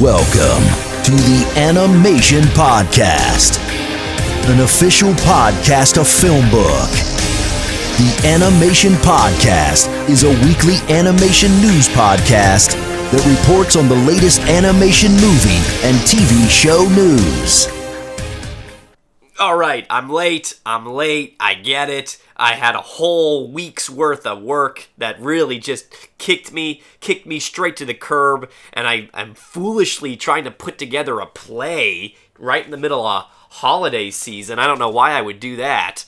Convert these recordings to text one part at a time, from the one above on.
Welcome to the Animation Podcast, an official podcast of FilmBook. The Animation Podcast is a weekly animation news podcast that reports on the latest animation movie and TV show news. All right, I'm late, I get it. I had a whole week's worth of work that really just kicked me straight to the curb, and I'm foolishly trying to put together a play right in the middle of holiday season. I don't know why I would do that.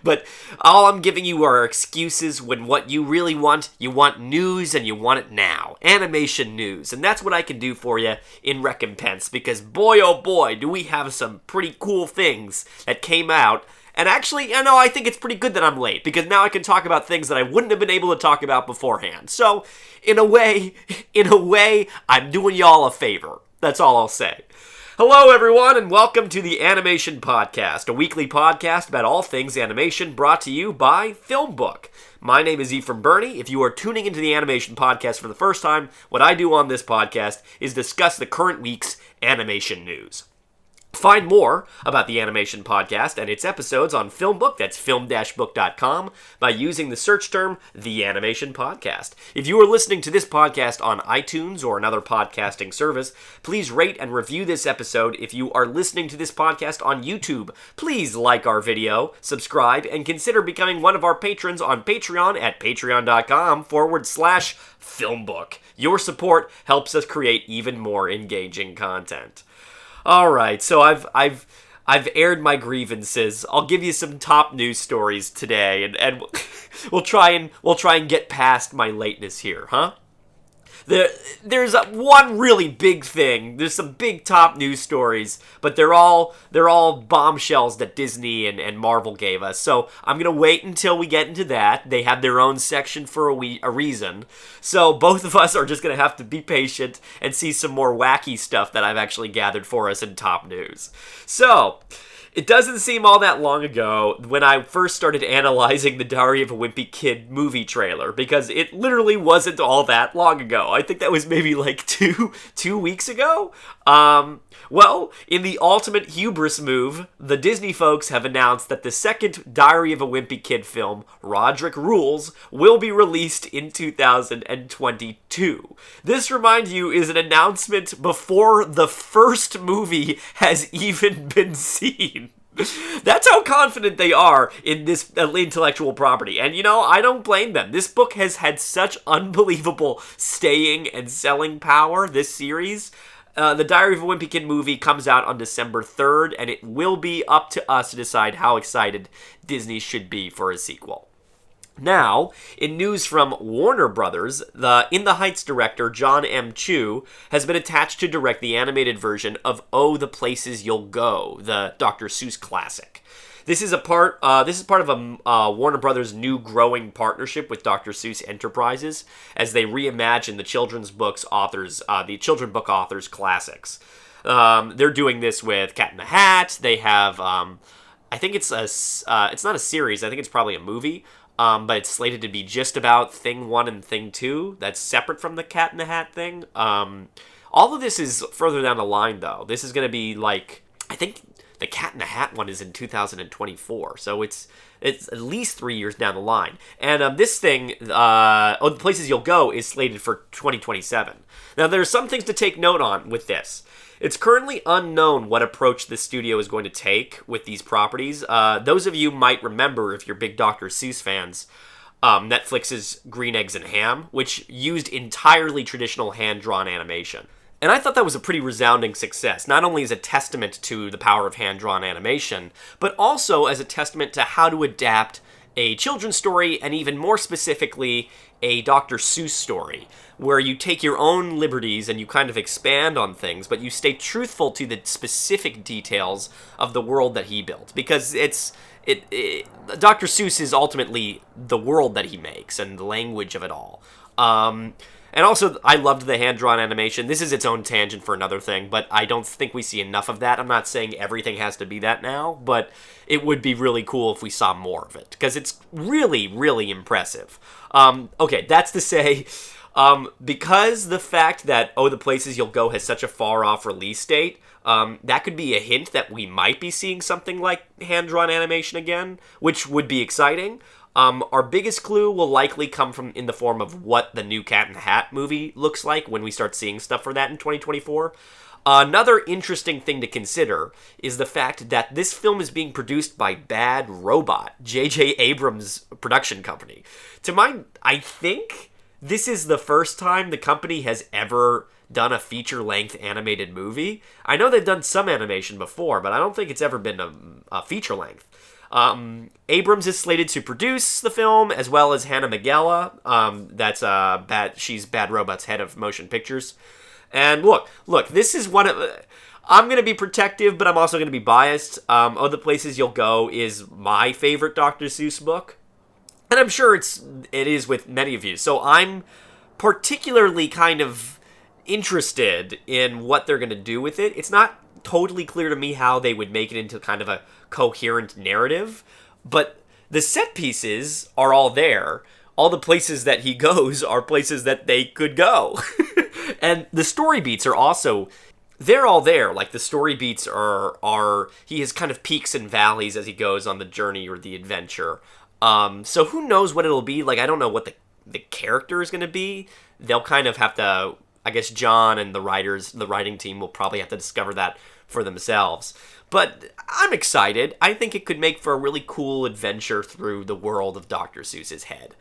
But all I'm giving you are excuses when what you really want, you want news and you want it now. Animation news. And that's what I can do for you in recompense, because boy oh boy do we have some pretty cool things that came out. And actually, I think it's pretty good that I'm late, because now I can talk about things that I wouldn't have been able to talk about beforehand. So, in a way, I'm doing y'all a favor. That's all I'll say. Hello, everyone, and welcome to the Animation Podcast, a weekly podcast about all things animation brought to you by FilmBook. My name is Ephraim. If you are tuning into the Animation Podcast for the first time, what I do on this podcast is discuss the current week's animation news. Find more about the Animation Podcast and its episodes on FilmBook, that's film-book.com, by using the search term, The Animation Podcast. If you are listening to this podcast on iTunes or another podcasting service, please rate and review this episode. If you are listening to this podcast on YouTube, please like our video, subscribe, and consider becoming one of our patrons on Patreon at patreon.com/FilmBook. Your support helps us create even more engaging content. All right, so I've aired my grievances. I'll give you some top news stories today, and we'll try and get past my lateness here, huh? There's one really big thing. There's some big top news stories, but they're all bombshells that Disney and Marvel gave us. So I'm gonna wait until we get into that. They have their own section for a reason. So both of us are just gonna have to be patient and see some more wacky stuff that I've actually gathered for us in top news. So, it doesn't seem all that long ago when I first started analyzing the Diary of a Wimpy Kid movie trailer, because it literally wasn't all that long ago. I think that was maybe like two weeks ago. Well, in the ultimate hubris move, the Disney folks have announced that the second Diary of a Wimpy Kid film, Roderick Rules, will be released in 2022. This, remind you, is an announcement before the first movie has even been seen. That's how confident they are in this intellectual property. And, I don't blame them. This book has had such unbelievable staying and selling power, this series. The Diary of a Wimpy Kid movie comes out on December 3rd, and it will be up to us to decide how excited Disney should be for a sequel. Now, in news from Warner Brothers, the In the Heights director John M. Chu has been attached to direct the animated version of Oh, the Places You'll Go, the Dr. Seuss classic. This is part of a Warner Brothers' new growing partnership with Dr. Seuss Enterprises as they reimagine the children's book authors' classics. They're doing this with Cat in the Hat. They have, I think it's not a series. I think it's probably a movie. But it's slated to be just about Thing 1 and Thing 2. That's separate from the Cat in the Hat thing. All of this is further down the line, though. This is going to be like, I think the Cat in the Hat one is in 2024. So it's at least 3 years down the line. And this thing, Oh, the Places You'll Go, is slated for 2027. Now, there's some things to take note on with this. It's currently unknown what approach the studio is going to take with these properties. Those of you might remember, if you're big Dr. Seuss fans, Netflix's Green Eggs and Ham, which used entirely traditional hand-drawn animation. And I thought that was a pretty resounding success, not only as a testament to the power of hand-drawn animation, but also as a testament to how to adapt a children's story, and even more specifically, a Dr. Seuss story, where you take your own liberties and you kind of expand on things, but you stay truthful to the specific details of the world that he built. Because Dr. Seuss is ultimately the world that he makes and the language of it all. And also, I loved the hand-drawn animation. This is its own tangent for another thing, but I don't think we see enough of that. I'm not saying everything has to be that now, but it would be really cool if we saw more of it, because it's really, really impressive. Okay, that's to say, Because the fact that Oh, the Places You'll Go has such a far-off release date, that could be a hint that we might be seeing something like hand-drawn animation again, which would be exciting. Our biggest clue will likely come from in the form of what the new Cat in the Hat movie looks like when we start seeing stuff for that in 2024. Another interesting thing to consider is the fact that this film is being produced by Bad Robot, J.J. Abrams' production company. I think this is the first time the company has ever done a feature-length animated movie. I know they've done some animation before, but I don't think it's ever been a feature-length. Abrams is slated to produce the film, as well as Hannah Magella. She's Bad Robot's head of motion pictures. And look, this is one of... I'm going to be protective, but I'm also going to be biased. Oh, the Places You'll Go is my favorite Dr. Seuss book. And I'm sure it is with many of you. So I'm particularly kind of interested in what they're going to do with it. It's not totally clear to me how they would make it into kind of a coherent narrative, but the set pieces are all there. All the places that he goes are places that they could go. And the story beats are also, they're all there. Like, the story beats are he has kind of peaks and valleys as he goes on the journey or the adventure. So who knows what it'll be? Like, I don't know what the character is going to be. They'll kind of have to, I guess John and the writing team will probably have to discover that for themselves. But I'm excited. I think it could make for a really cool adventure through the world of Dr. Seuss's head.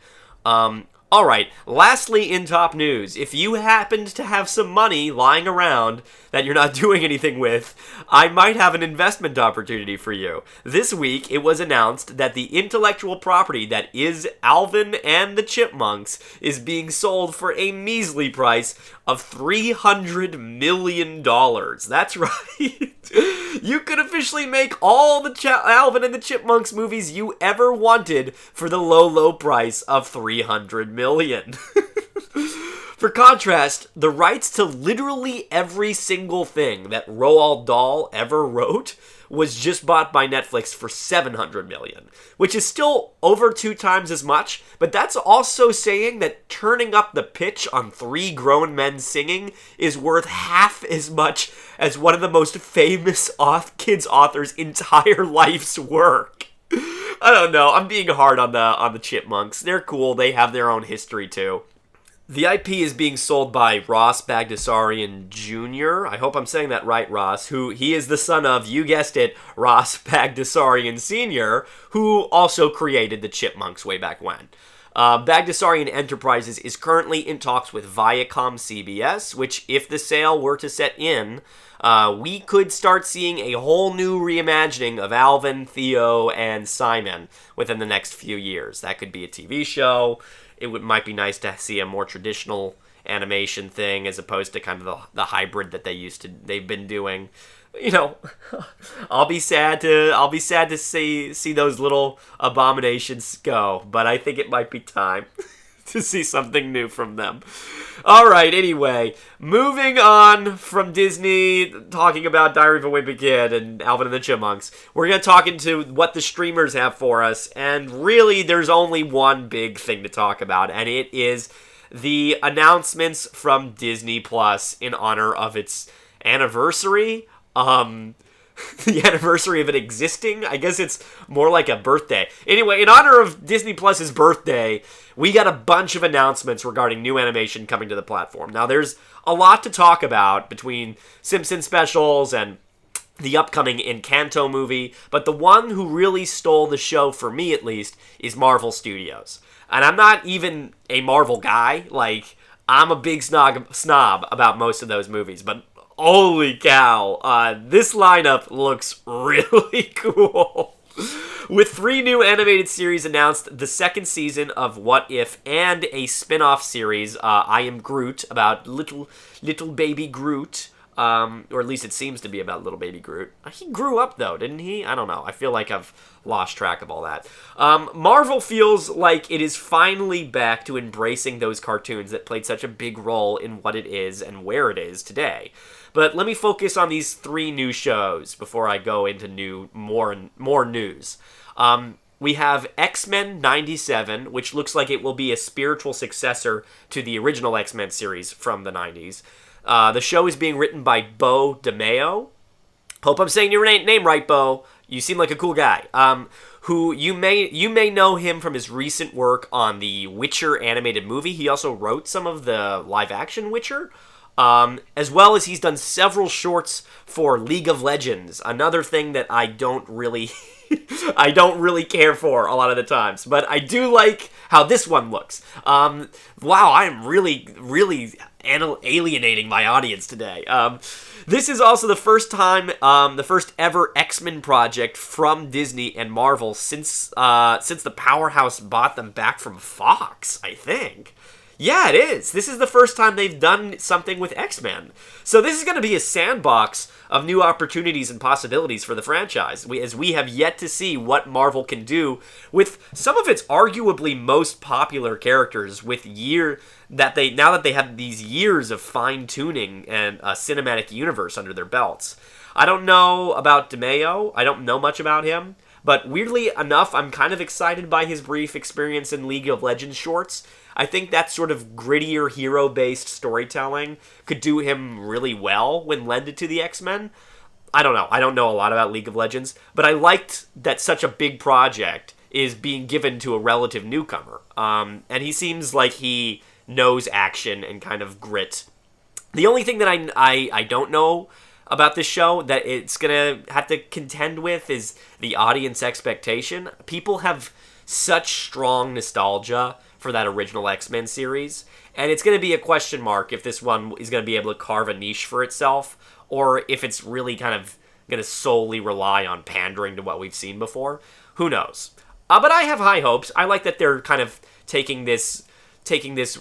Alright, lastly in top news, if you happened to have some money lying around that you're not doing anything with, I might have an investment opportunity for you. This week, it was announced that the intellectual property that is Alvin and the Chipmunks is being sold for a measly price of $300 million. That's right. You could officially make all the Alvin and the Chipmunks movies you ever wanted for the low price of $300 million. For contrast, the rights to literally every single thing that Roald Dahl ever wrote was just bought by Netflix for $700 million, which is still over 2 times as much, but that's also saying that turning up the pitch on 3 grown men singing is worth half as much as one of the most famous kids authors' entire life's work. I don't know, I'm being hard on the Chipmunks. They're cool, they have their own history too. The IP is being sold by Ross Bagdasarian Jr. I hope I'm saying that right, Ross. He is the son of, you guessed it, Ross Bagdasarian Sr., who also created the Chipmunks way back when. Bagdasarian Enterprises is currently in talks with Viacom CBS, which, if the sale were to set in, we could start seeing a whole new reimagining of Alvin, Theo, and Simon within the next few years. That could be a TV show. It might be nice to see a more traditional animation thing as opposed to kind of the hybrid that they've been doing. You know, I'll be sad to see those little abominations go, but I think it might be time to see something new from them. All right, anyway, moving on from Disney, talking about Diary of a Wimpy Kid and Alvin and the Chipmunks, we're going to talk into what the streamers have for us, and really there's only one big thing to talk about, and it is the announcements from Disney Plus in honor of its anniversary. The anniversary of it existing. I guess it's more like a birthday. Anyway, in honor of Disney Plus's birthday, we got a bunch of announcements regarding new animation coming to the platform. Now, there's a lot to talk about between Simpson specials and the upcoming Encanto movie, but the one who really stole the show, for me at least, is Marvel Studios. And I'm not even a Marvel guy. Like, I'm a big snob about most of those movies, but holy cow, this lineup looks really cool. With 3 new animated series announced, the second season of What If and a spin-off series, I Am Groot, about little baby Groot, or at least it seems to be about little baby Groot. He grew up though, didn't he? I don't know. I feel like I've lost track of all that. Marvel feels like it is finally back to embracing those cartoons that played such a big role in what it is and where it is today. But let me focus on these 3 new shows before I go into more news. We have X-Men 97, which looks like it will be a spiritual successor to the original X-Men series from the 90s. The show is being written by Bo DeMeo. Hope I'm saying your name right, Bo. You seem like a cool guy. Who you may know him from his recent work on the Witcher animated movie. He also wrote some of the live-action Witcher, as well as he's done several shorts for League of Legends, another thing that I don't really care for a lot of the times, but I do like how this one looks. Wow, I am really alienating my audience today. This is also the first time, the first ever X-Men project from Disney and Marvel since the Powerhouse bought them back from Fox, I think. Yeah, it is. This is the first time they've done something with X-Men. So this is going to be a sandbox of new opportunities and possibilities for the franchise, as we have yet to see what Marvel can do with some of its arguably most popular characters now that they have these years of fine-tuning and a cinematic universe under their belts. I don't know about DeMeo. I don't know much about him. But weirdly enough, I'm kind of excited by his brief experience in League of Legends shorts. I think that sort of grittier, hero-based storytelling could do him really well when lended to the X-Men. I don't know. I don't know a lot about League of Legends, but I liked that such a big project is being given to a relative newcomer. And he seems like he knows action and kind of grit. The only thing that I don't know about this show that it's going to have to contend with is the audience expectation. People have such strong nostalgia for that original X-Men series, and it's going to be a question mark if this one is going to be able to carve a niche for itself, or if it's really kind of going to solely rely on pandering to what we've seen before. Who knows? But I have high hopes. I like that they're kind of taking this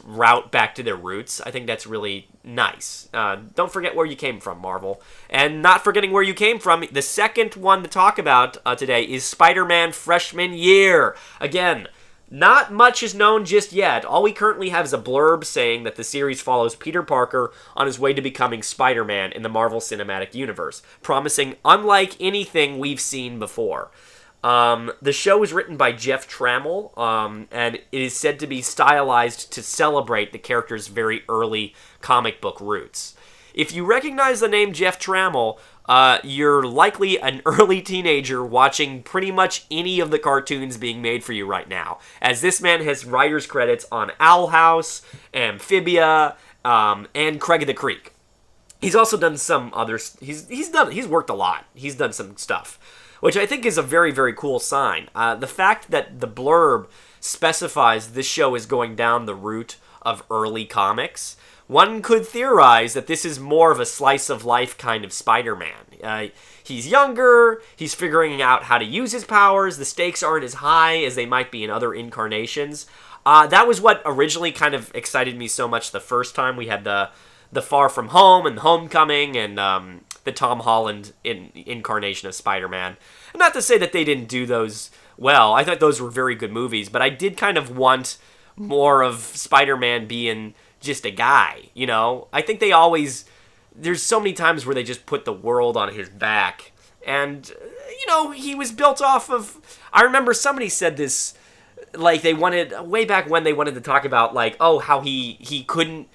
route back to their roots. I think that's really nice. Don't forget where you came from, Marvel. And not forgetting where you came from, the second one to talk about today is Spider-Man Freshman Year. Again, not much is known just yet. All we currently have is a blurb saying that the series follows Peter Parker on his way to becoming Spider-Man in the Marvel Cinematic Universe, promising unlike anything we've seen before. The show is written by Jeff Trammell, and it is said to be stylized to celebrate the character's very early comic book roots. If you recognize the name Jeff Trammell, you're likely an early teenager watching pretty much any of the cartoons being made for you right now, as this man has writer's credits on Owl House, Amphibia, and Craig of the Creek. He's also done some others. He's worked a lot. He's done some stuff, which I think is a very, very cool sign. The fact that the blurb specifies this show is going down the route of early comics, one could theorize that this is more of a slice-of-life kind of Spider-Man. He's younger, he's figuring out how to use his powers, the stakes aren't as high as they might be in other incarnations. That was what originally kind of excited me so much the first time we had the Far From Home and Homecoming and the Tom Holland incarnation of Spider-Man. And not to say that they didn't do those well. I thought those were very good movies, but I did kind of want more of Spider-Man being just a guy, you know? I think there's so many times where they just put the world on his back. And, you know, he was built off of... I remember somebody said this, like, way back when they wanted to talk about, like, how he couldn't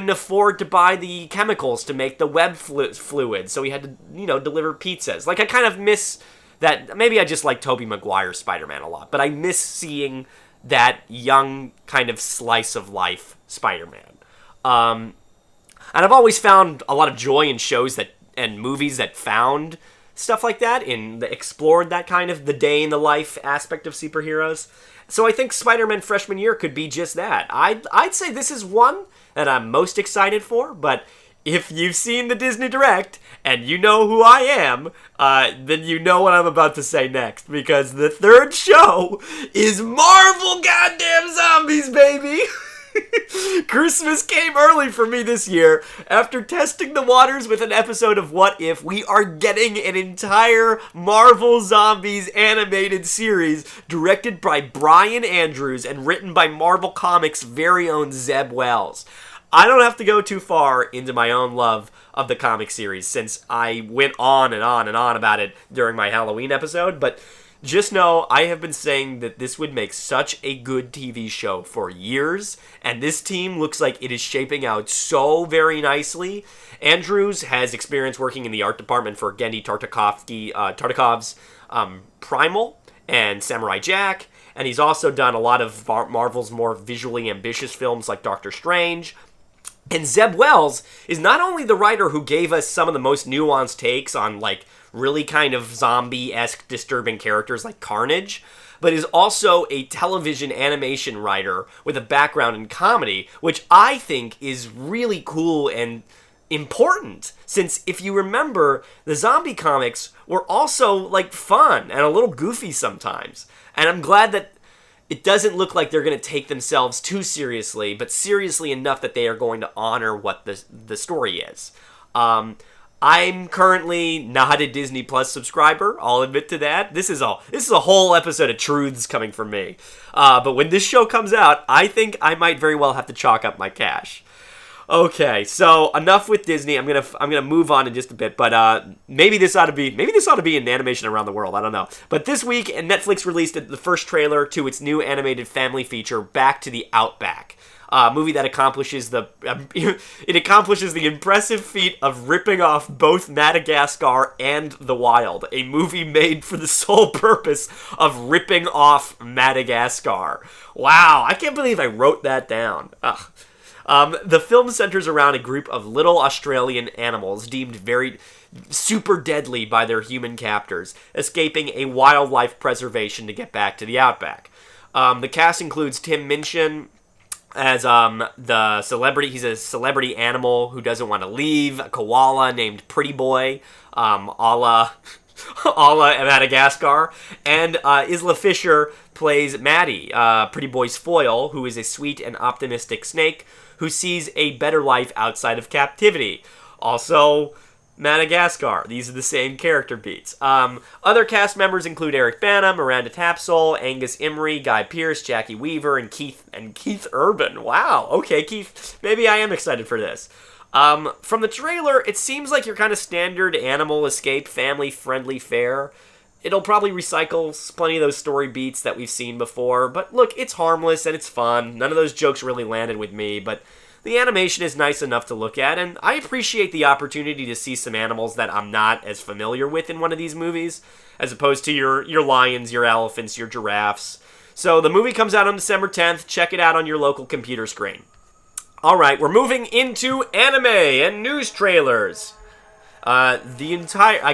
afford to buy the chemicals to make the web fluid, so he had to, you know, deliver pizzas. Like, I kind of miss that. Maybe I just like Tobey Maguire's Spider-Man a lot, but I miss seeing that young kind of slice of life Spider-Man. And I've always found a lot of joy in shows and movies that found stuff like that, that explored that kind of the day in the life aspect of superheroes. So I think Spider-Man Freshman Year could be just that. I'd say this is one that I'm most excited for, but if you've seen the Disney Direct and you know who I am, then you know what I'm about to say next, because the third show is Marvel Goddamn Zombies, baby! Christmas came early for me this year. After testing the waters with an episode of What If, we are getting an entire Marvel Zombies animated series directed by Brian Andrews and written by Marvel Comics' very own Zeb Wells. I don't have to go too far into my own love of the comic series, since I went on and on and on about it during my Halloween episode, but just know I have been saying that this would make such a good TV show for years, and this team looks like it is shaping out so very nicely. Andrews has experience working in the art department for Genndy Tartakov's Primal and Samurai Jack, and he's also done a lot of Marvel's more visually ambitious films like Doctor Strange. And Zeb Wells is not only the writer who gave us some of the most nuanced takes on, like, really kind of zombie-esque disturbing characters like Carnage, but is also a television animation writer with a background in comedy, which I think is really cool and important, since if you remember, the zombie comics were also, like, fun and a little goofy sometimes. And I'm glad that it doesn't look like they're going to take themselves too seriously, but seriously enough that they are going to honor what the story is. I'm currently not a Disney Plus subscriber. I'll admit to that. This is a whole episode of truths coming from me. But when this show comes out, I think I might very well have to chalk up my cash. Okay, so enough with Disney. I'm gonna move on in just a bit, but maybe this ought to be in animation around the world. I don't know. But this week, Netflix released the first trailer to its new animated family feature, Back to the Outback. Movie that accomplishes the impressive feat of ripping off both Madagascar and The Wild, a movie made for the sole purpose of ripping off Madagascar. Wow, I can't believe I wrote that down. Ugh. The film centers around a group of little Australian animals deemed very super deadly by their human captors, escaping a wildlife preservation to get back to the outback. The cast includes Tim Minchin as the celebrity. He's a celebrity animal who doesn't want to leave. A koala named Pretty Boy, a la Madagascar. And Isla Fisher plays Maddie, Pretty Boy's foil, who is a sweet and optimistic snake who sees a better life outside of captivity. Also, Madagascar. These are the same character beats. Other cast members include Eric Bana, Miranda Tapsell, Angus Emery, Guy Pearce, Jackie Weaver, and Keith Urban. Wow. Okay, Keith. Maybe I am excited for this. From the trailer, it seems like your kind of standard animal escape, family-friendly fare. It'll probably recycle plenty of those story beats that we've seen before, but look, it's harmless and it's fun. None of those jokes really landed with me, but the animation is nice enough to look at, and I appreciate the opportunity to see some animals that I'm not as familiar with in one of these movies, as opposed to your lions, your elephants, your giraffes. So the movie comes out on December 10th. Check it out on your local computer screen. Alright, we're moving into anime and news trailers. I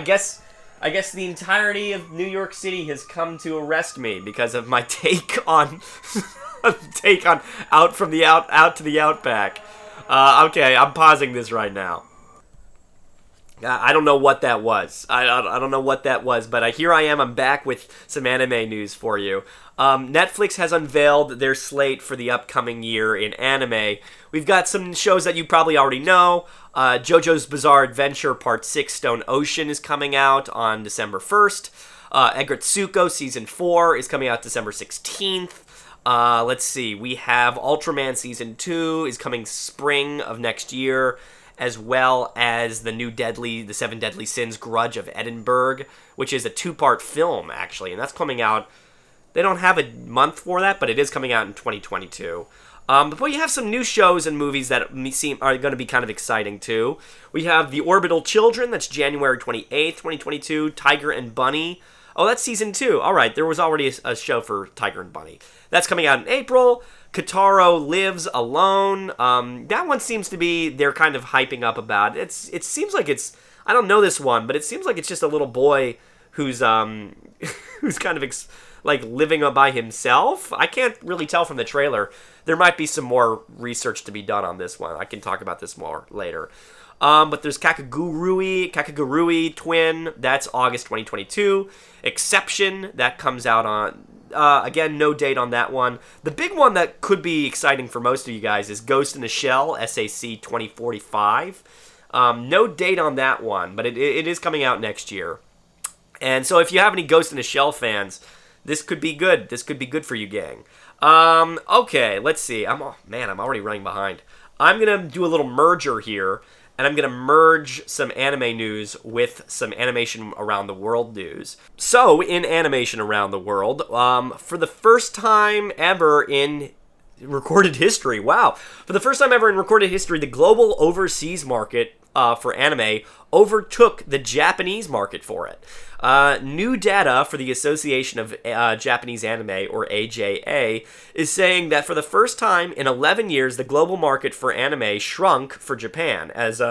guess the entirety of New York City has come to arrest me because of my take on Out to the Outback. Okay, I'm pausing this right now. I don't know what that was. I don't know what that was, but here I am. I'm back with some anime news for you. Netflix has unveiled their slate for the upcoming year in anime. We've got some shows that you probably already know. JoJo's Bizarre Adventure Part 6 Stone Ocean is coming out on December 1st. Egretsuko Season 4 is coming out December 16th. Let's see. We have Ultraman Season 2 is coming spring of next year, as well as the 7 Deadly Sins Grudge of Edinburgh, which is a 2-part film, actually, and that's coming out. They don't have a month for that, but it is coming out in 2022. But we have some new shows and movies that are going to be kind of exciting, too. We have The Orbital Children, that's January 28th, 2022, Tiger and Bunny. Oh, that's Season 2. All right, there was already a show for Tiger and Bunny. That's coming out in April. Kotaro Lives Alone. That one seems to be, they're kind of hyping up about. It seems like it's, I don't know this one, but it seems like it's just a little boy who's who's kind of living by himself. I can't really tell from the trailer. There might be some more research to be done on this one. I can talk about this more later. But there's Kakagurui Twin. That's August 2022. Exception, that comes out on... again, no date on that one. The big one that could be exciting for most of you guys is Ghost in the Shell, SAC 2045. No date on that one, but it is coming out next year. And so if you have any Ghost in the Shell fans, this could be good. This could be good for you, gang. Okay, let's see. I'm already running behind. I'm going to do a little merger here and I'm going to merge some anime news with some animation around the world news. So, in animation around the world, for the first time ever in recorded history, for the first time ever in recorded history, the global overseas market for anime overtook the Japanese market for it. New data for the Association of Japanese Anime, or AJA, is saying that for the first time in 11 years, the global market for anime shrunk for Japan as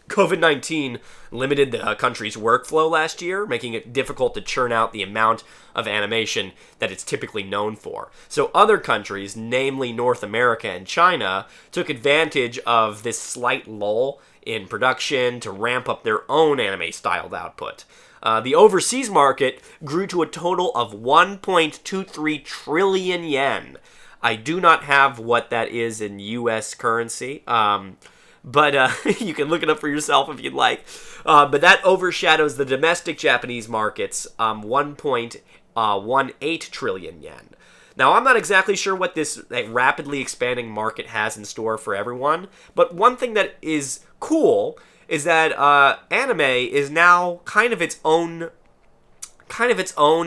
COVID-19 limited the country's workflow last year, making it difficult to churn out the amount of animation that it's typically known for. So other countries, namely North America and China, took advantage of this slight lull in production to ramp up their own anime-styled output. The overseas market grew to a total of 1.23 trillion yen. I do not have what that is in U.S. currency, but you can look it up for yourself if you'd like. But that overshadows the domestic Japanese market's 1.18 trillion yen. Now, I'm not exactly sure what this rapidly expanding market has in store for everyone, but one thing that is cool is that anime is now kind of its own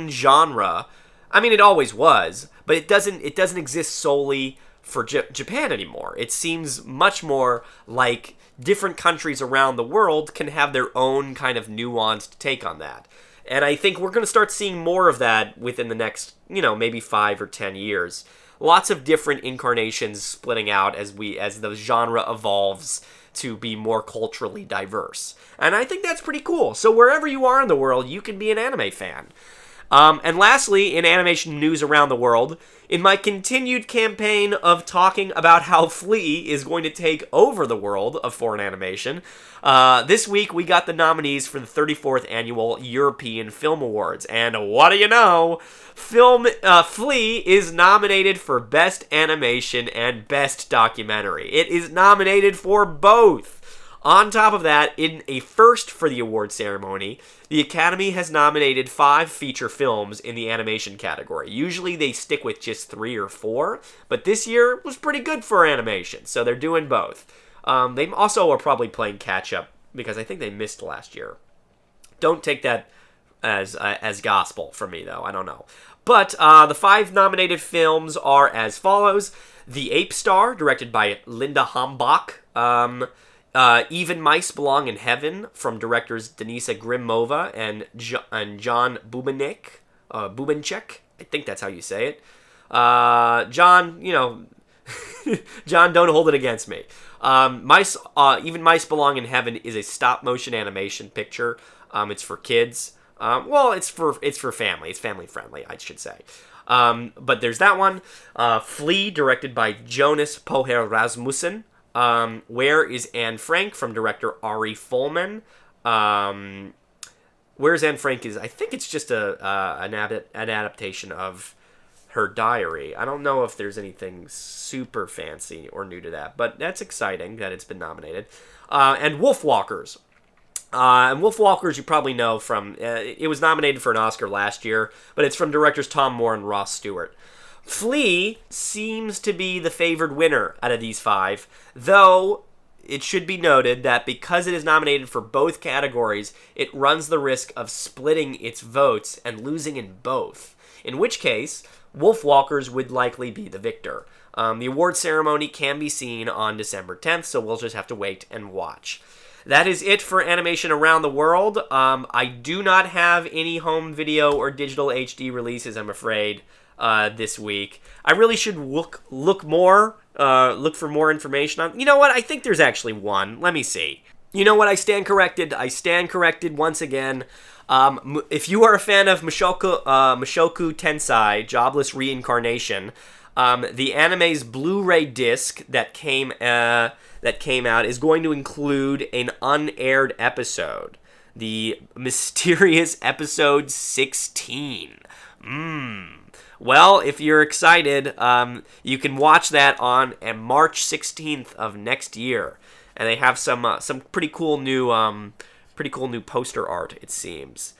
genre. I mean, it always was, but it doesn't exist solely for Japan anymore. It seems much more like different countries around the world can have their own kind of nuanced take on that. And I think we're going to start seeing more of that within the next, maybe 5 or 10 years. Lots of different incarnations splitting out as the genre evolves to be more culturally diverse. And I think that's pretty cool. So wherever you are in the world, you can be an anime fan. And lastly, in animation news around the world, in my continued campaign of talking about how Flea is going to take over the world of foreign animation, this week we got the nominees for the 34th Annual European Film Awards. And what do you know? Flea is nominated for Best Animation and Best Documentary. It is nominated for both. On top of that, in a first for the award ceremony, the Academy has nominated 5 feature films in the animation category. Usually they stick with just 3 or 4, but this year was pretty good for animation, so they're doing both. They also are probably playing catch-up, because I think they missed last year. Don't take that as gospel from me, though. I don't know. But the 5 nominated films are as follows. The Ape Star, directed by Linda Hambach. Even Mice Belong in Heaven, from directors Denisa Grimova and John Bubenchek. I think that's how you say it. John, John, don't hold it against me. Even Mice Belong in Heaven is a stop-motion animation picture. It's for kids. It's for family. It's family-friendly, I should say. But there's that one. Flea, directed by Jonas Poher Rasmussen. Where is Anne Frank, from director Ari Folman. Where's Anne Frank I think it's just an adaptation of her diary. I don't know if there's anything super fancy or new to that, but that's exciting that it's been nominated. And Wolfwalkers. And Wolfwalkers you probably know from, it was nominated for an Oscar last year, but it's from directors Tom Moore and Ross Stewart. Flea seems to be the favored winner out of these 5, though it should be noted that because it is nominated for both categories, it runs the risk of splitting its votes and losing in both, in which case, Wolfwalkers would likely be the victor. The award ceremony can be seen on December 10th, so we'll just have to wait and watch. That is it for animation around the world. I do not have any home video or digital HD releases, I'm afraid, this week. I really should look for more information on. You know what? I think there's actually one. Let me see. You know what? I stand corrected. Once again. If you are a fan of Mushoku Tensei, Jobless Reincarnation, the anime's Blu-ray disc that came out is going to include an unaired episode, the mysterious episode 16. Well, if you're excited, you can watch that on March 16th of next year, and they have some pretty cool new poster art, it seems.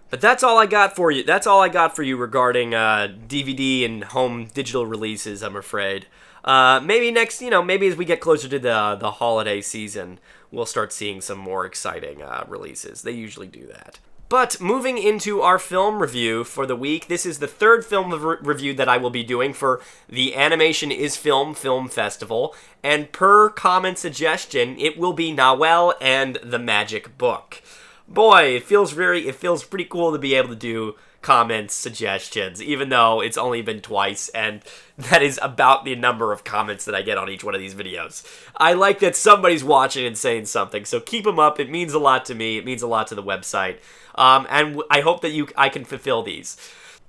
But that's all I got for you. That's all I got for you regarding DVD and home digital releases, I'm afraid. Maybe next, maybe as we get closer to the holiday season, we'll start seeing some more exciting releases. They usually do that. But moving into our film review for the week, this is the third film review that I will be doing for the Animation is Film Festival, and per comment suggestion, it will be Nahuel and the Magic Book. Boy, it feels pretty cool to be able to do comments, suggestions, even though it's only been twice, and that is about the number of comments that I get on each one of these videos. I like that somebody's watching and saying something, so keep them up. It means a lot to me. It means a lot to the website, and I hope that I can fulfill these.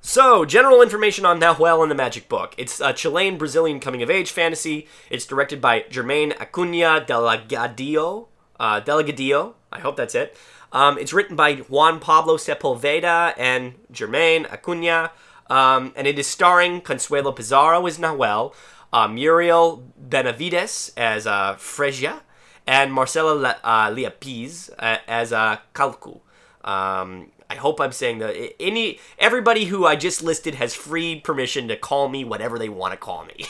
So, general information on Nahuel and the Magic Book. It's a Chilean-Brazilian coming-of-age fantasy. It's directed by German Acuña Delgadillo. I hope that's it. It's written by Juan Pablo Sepulveda and German Acuña, and it is starring Consuelo Pizarro as Nahuel, Muriel Benavides as Fresia, and Marcelo Liapiz as Calcu. I hope I'm saying that everybody who I just listed has free permission to call me whatever they want to call me.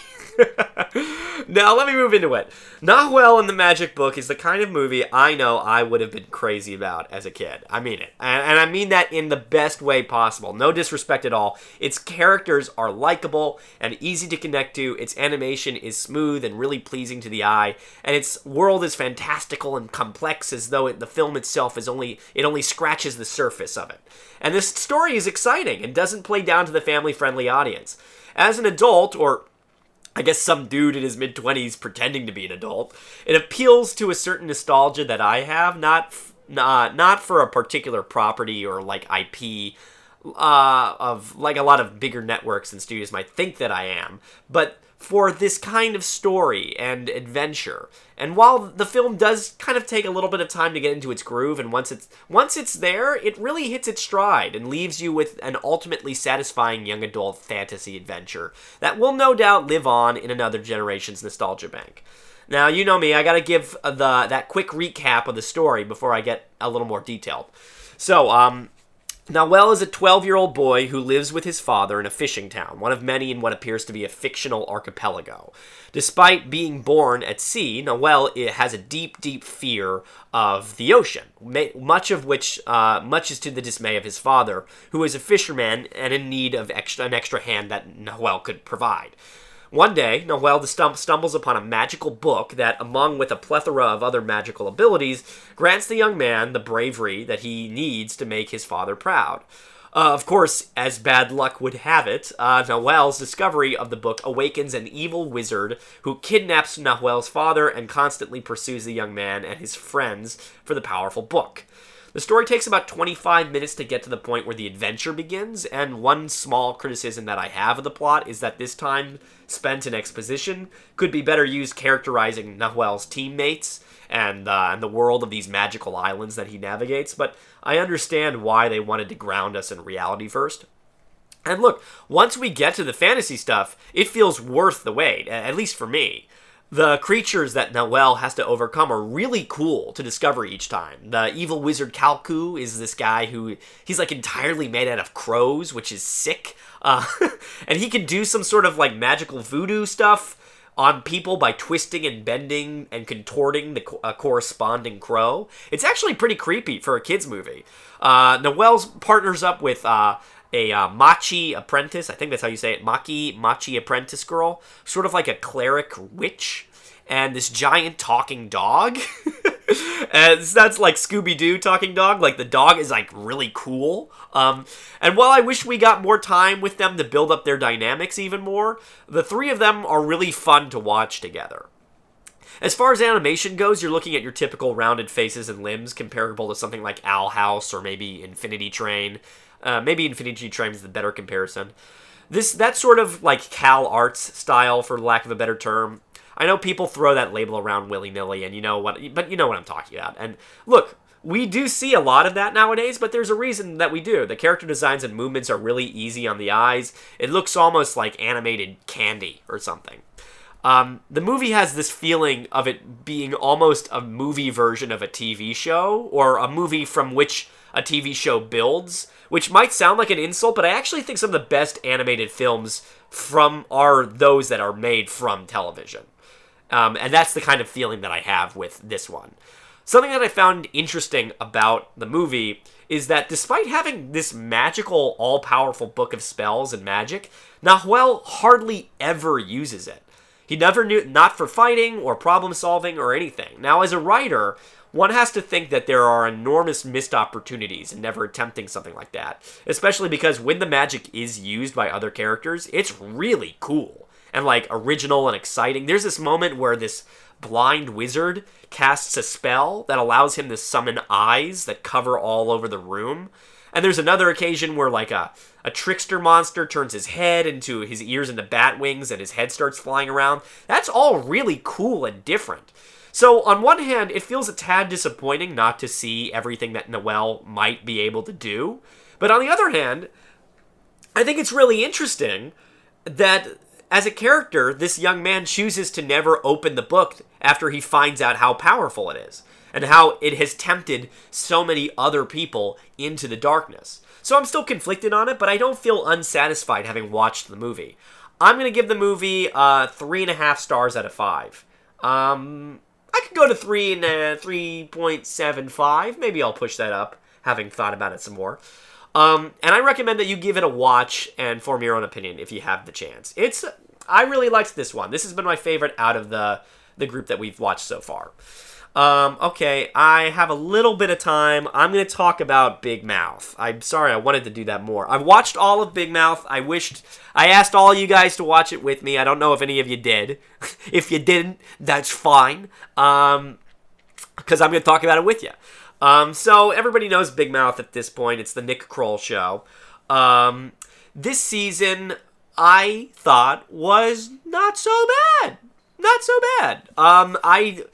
Now, let me move into it. Nahuel and the Magic Book is the kind of movie I know I would have been crazy about as a kid. I mean it. And I mean that in the best way possible. No disrespect at all. Its characters are likable and easy to connect to. Its animation is smooth and really pleasing to the eye. And its world is fantastical and complex, as though the film itself only scratches the surface of it. And this story is exciting and doesn't play down to the family-friendly audience. As an adult, or I guess some dude in his mid-20s pretending to be an adult, it appeals to a certain nostalgia that I have, not for a particular property or like IP of like a lot of bigger networks and studios might think that I am, but for this kind of story and adventure. And while the film does kind of take a little bit of time to get into its groove, and once it's there, it really hits its stride and leaves you with an ultimately satisfying young adult fantasy adventure that will no doubt live on in another generation's nostalgia bank. Now, you know me, I gotta give that quick recap of the story before I get a little more detailed. So, Nahuel is a 12-year-old boy who lives with his father in a fishing town, one of many in what appears to be a fictional archipelago. Despite being born at sea, Nahuel has a deep, deep fear of the ocean, much is to the dismay of his father, who is a fisherman and in need of an extra hand that Nahuel could provide. One day, Nahuel stumbles upon a magical book that, among with a plethora of other magical abilities, grants the young man the bravery that he needs to make his father proud. Of course, as bad luck would have it, Nahuel's discovery of the book awakens an evil wizard who kidnaps Nahuel's father and constantly pursues the young man and his friends for the powerful book. The story takes about 25 minutes to get to the point where the adventure begins, and one small criticism that I have of the plot is that this time spent in exposition could be better used characterizing Nahuel's teammates and the world of these magical islands that he navigates, but I understand why they wanted to ground us in reality first. And look, once we get to the fantasy stuff, it feels worth the wait, at least for me. The creatures that Nahuel has to overcome are really cool to discover each time. The evil wizard Calcu is this guy he's like entirely made out of crows, which is sick. And he can do some sort of like magical voodoo stuff on people by twisting and bending and contorting the corresponding crow. It's actually pretty creepy for a kid's movie. Nahuel partners up with a Machi apprentice, I think that's how you say it, Machi apprentice girl, sort of like a cleric witch, and this giant talking dog. And that's like Scooby-Doo talking dog, like the dog is like really cool. And while I wish we got more time with them to build up their dynamics even more, the three of them are really fun to watch together. As far as animation goes, you're looking at your typical rounded faces and limbs comparable to something like Owl House or maybe Infinity Train. Maybe Infinity Train is the better comparison. That sort of like Cal Arts style, for lack of a better term. I know people throw that label around willy-nilly, and you know what I'm talking about. And look, we do see a lot of that nowadays, but there's a reason that we do. The character designs and movements are really easy on the eyes. It looks almost like animated candy or something. The movie has this feeling of it being almost a movie version of a TV show, or a movie from which a TV show builds, which might sound like an insult, but I actually think some of the best animated films are those that are made from television. And that's the kind of feeling that I have with this one. Something that I found interesting about the movie is that despite having this magical, all-powerful book of spells and magic, Nahuel hardly ever uses it. He never knew, not for fighting or problem solving or anything. Now, as a writer, one has to think that there are enormous missed opportunities in never attempting something like that, especially because when the magic is used by other characters, it's really cool and like original and exciting. There's this moment where this blind wizard casts a spell that allows him to summon eyes that cover all over the room. And there's another occasion where like a trickster monster turns his head into his ears into bat wings and his head starts flying around. That's all really cool and different. So on one hand, it feels a tad disappointing not to see everything that Nahuel might be able to do. But on the other hand, I think it's really interesting that as a character, this young man chooses to never open the book after he finds out how powerful it is and how it has tempted so many other people into the darkness. So I'm still conflicted on it, but I don't feel unsatisfied having watched the movie. I'm going to give the movie 3.5 stars out of 5. I could go to 3.75. Maybe I'll push that up, having thought about it some more. And I recommend that you give it a watch and form your own opinion if you have the chance. I really liked this one. This has been my favorite out of the group that we've watched so far. Okay, I have a little bit of time. I'm going to talk about Big Mouth. I'm sorry, I wanted to do that more. I've watched all of Big Mouth. I asked all you guys to watch it with me. I don't know if any of you did. If you didn't, that's fine. Because I'm going to talk about it with you. So everybody knows Big Mouth at this point. It's the Nick Kroll show. This season, I thought was not so bad. Not so bad. I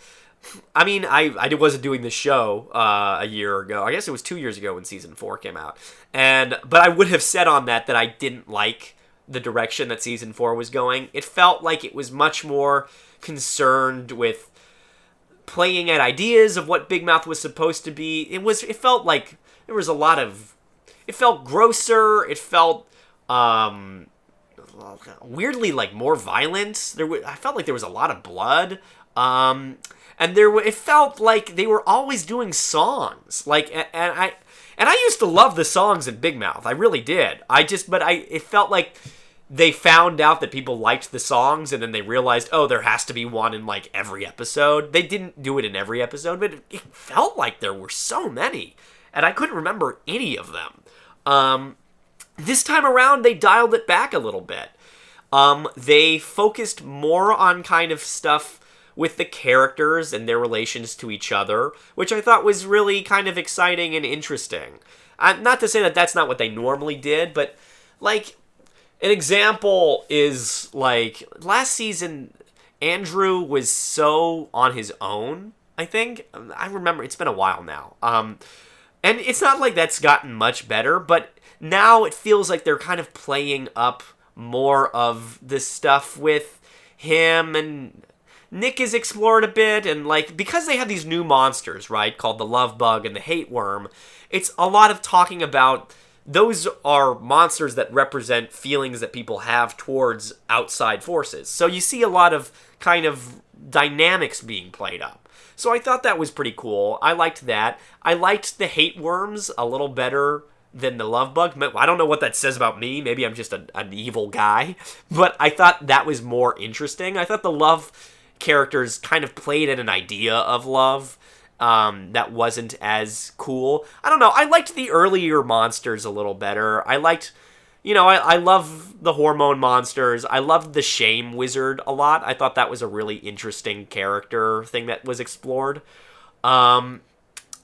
wasn't doing this show a year ago. I guess it was 2 years ago when season 4 came out. But I would have said on that I didn't like the direction that season 4 was going. It felt like it was much more concerned with playing at ideas of what Big Mouth was supposed to be. It felt like there was a lot of... It felt grosser. It felt weirdly like more violent. I felt like there was a lot of blood. And it felt like they were always doing songs. And I used to love the songs in Big Mouth. I really did. It felt like they found out that people liked the songs, and then they realized, oh, there has to be one in like every episode. They didn't do it in every episode, but it felt like there were so many, and I couldn't remember any of them. This time around, they dialed it back a little bit. They focused more on kind of stuff with the characters and their relations to each other, which I thought was really kind of exciting and interesting. Not to say that that's not what they normally did, but like an example is like last season, Andrew was so on his own, I think. I remember, it's been a while now. And it's not like that's gotten much better, but now it feels like they're kind of playing up more of the stuff with him, and Nick is explored a bit, and like, because they have these new monsters, right, called the Love Bug and the Hate Worm, it's a lot of talking about those are monsters that represent feelings that people have towards outside forces. So you see a lot of kind of dynamics being played up. So I thought that was pretty cool. I liked that. I liked the Hate Worms a little better than the Love Bug. I don't know what that says about me. Maybe I'm just an evil guy. But I thought that was more interesting. I thought the Love characters kind of played at an idea of love that wasn't as cool. I don't know. I liked the earlier monsters a little better. I liked, I love the hormone monsters. I loved the shame wizard a lot. I thought that was a really interesting character thing that was explored. And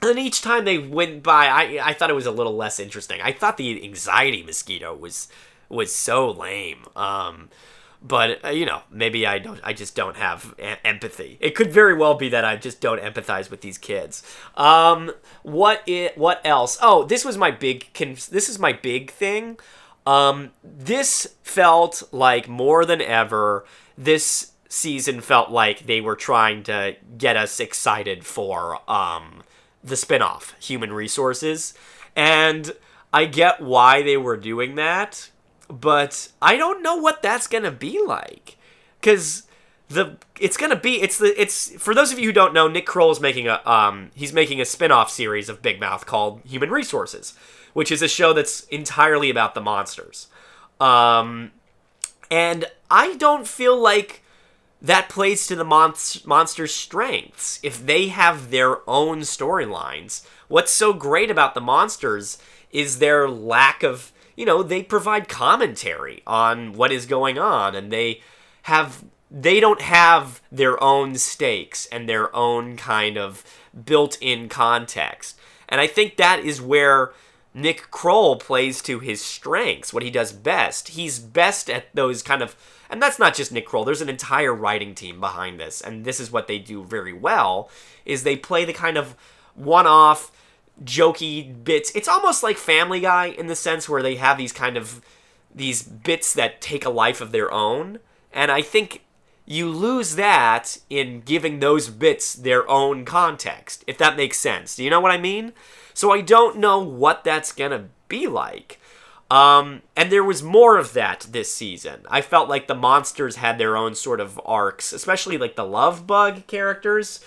then each time they went by, I thought it was a little less interesting. I thought the anxiety mosquito was so lame. But, maybe I just don't have empathy. It could very well be that I just don't empathize with these kids. What else? Oh, this is my big thing. This felt like more than ever, this season felt like they were trying to get us excited for, the spinoff, Human Resources. And I get why they were doing that, but I don't know what that's going to be like. Because it's for those of you who don't know, Nick Kroll is making a spin-off series of Big Mouth called Human Resources, which is a show that's entirely about the monsters. And I don't feel like that plays to the monsters' strengths. If they have their own storylines, what's so great about the monsters is their lack of, they provide commentary on what is going on, and they don't have their own stakes and their own kind of built-in context. And I think that is where Nick Kroll plays to his strengths, what he does best. He's best at those kind of, and that's not just Nick Kroll, there's an entire writing team behind this, and this is what they do very well, is they play the kind of one-off, jokey bits. It's almost like Family Guy in the sense where they have these bits that take a life of their own, and I think you lose that in giving those bits their own context, if that makes sense. Do you know what I mean? So I don't know what that's gonna be like. And there was more of that this season. I felt like the monsters had their own sort of arcs, especially like the love bug characters.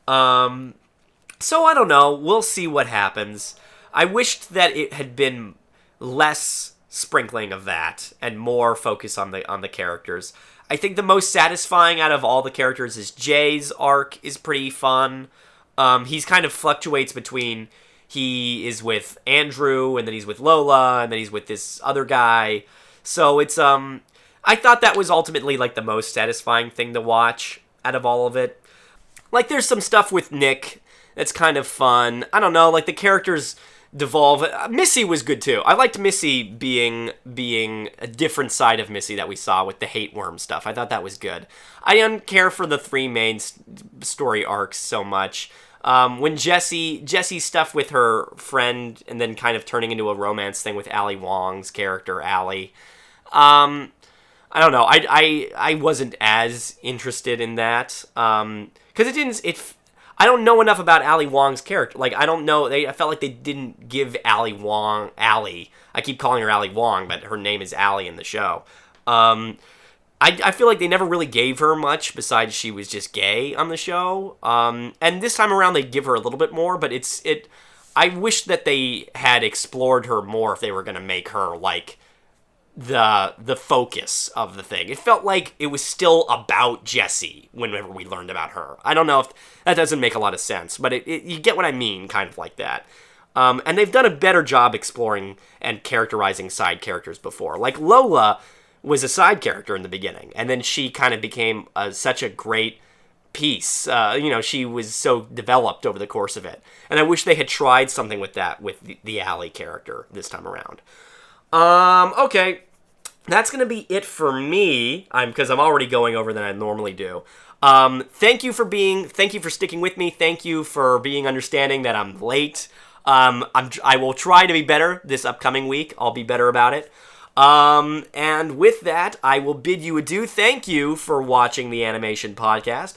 So I don't know. We'll see what happens. I wished that it had been less sprinkling of that and more focus on the characters. I think the most satisfying out of all the characters is Jay's arc is pretty fun. He's kind of fluctuates between he is with Andrew, and then he's with Lola, and then he's with this other guy. So it's, I thought that was ultimately, like, the most satisfying thing to watch out of all of it. Like, there's some stuff with Nick that's kind of fun. I don't know, like, the characters devolve. Missy was good, too. I liked Missy being a different side of Missy that we saw with the hate worm stuff. I thought that was good. I didn't care for the three main story arcs so much. When Jesse's stuff with her friend and then kind of turning into a romance thing with Ali Wong's character, Ali. I don't know. I wasn't as interested in that. Because I don't know enough about Ali Wong's character. Like, I don't know. I felt like they didn't give Ali Wong, Ali. I keep calling her Ali Wong, but her name is Ali in the show. I feel like they never really gave her much besides she was just gay on the show. And this time around they give her a little bit more, but I wish that they had explored her more if they were going to make her like the focus of the thing. It felt like it was still about Jesse whenever we learned about her. I don't know if that doesn't make a lot of sense, but you get what I mean, kind of like that. And they've done a better job exploring and characterizing side characters before. Like Lola was a side character in the beginning, and then she kind of became such a great piece. She was so developed over the course of it. And I wish they had tried something with that with the Allie character this time around. Okay. That's going to be it for me, because I'm already going over than I normally do. Thank you for sticking with me. Thank you for being understanding that I'm late. I will try to be better this upcoming week. I'll be better about it. And with that, I will bid you adieu. Thank you for watching the Animation Podcast.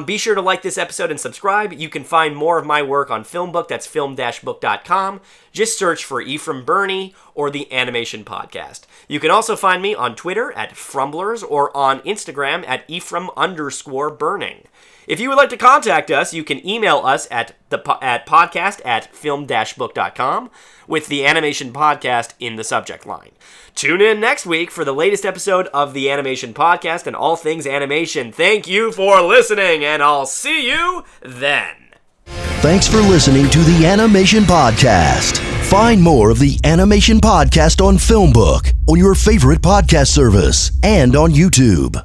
Be sure to like this episode and subscribe. You can find more of my work on FilmBook. That's film-book.com. Just search for Ephraim Burney or the Animation Podcast. You can also find me on Twitter at Frumblers or on Instagram at Ephraim_burning. If you would like to contact us, you can email us at podcast@film-book.com with the Animation Podcast in the subject line. Tune in next week for the latest episode of the Animation Podcast and all things animation. Thank you for listening, and I'll see you then. Thanks for listening to the Animation Podcast. Find more of the Animation Podcast on FilmBook, on your favorite podcast service, and on YouTube.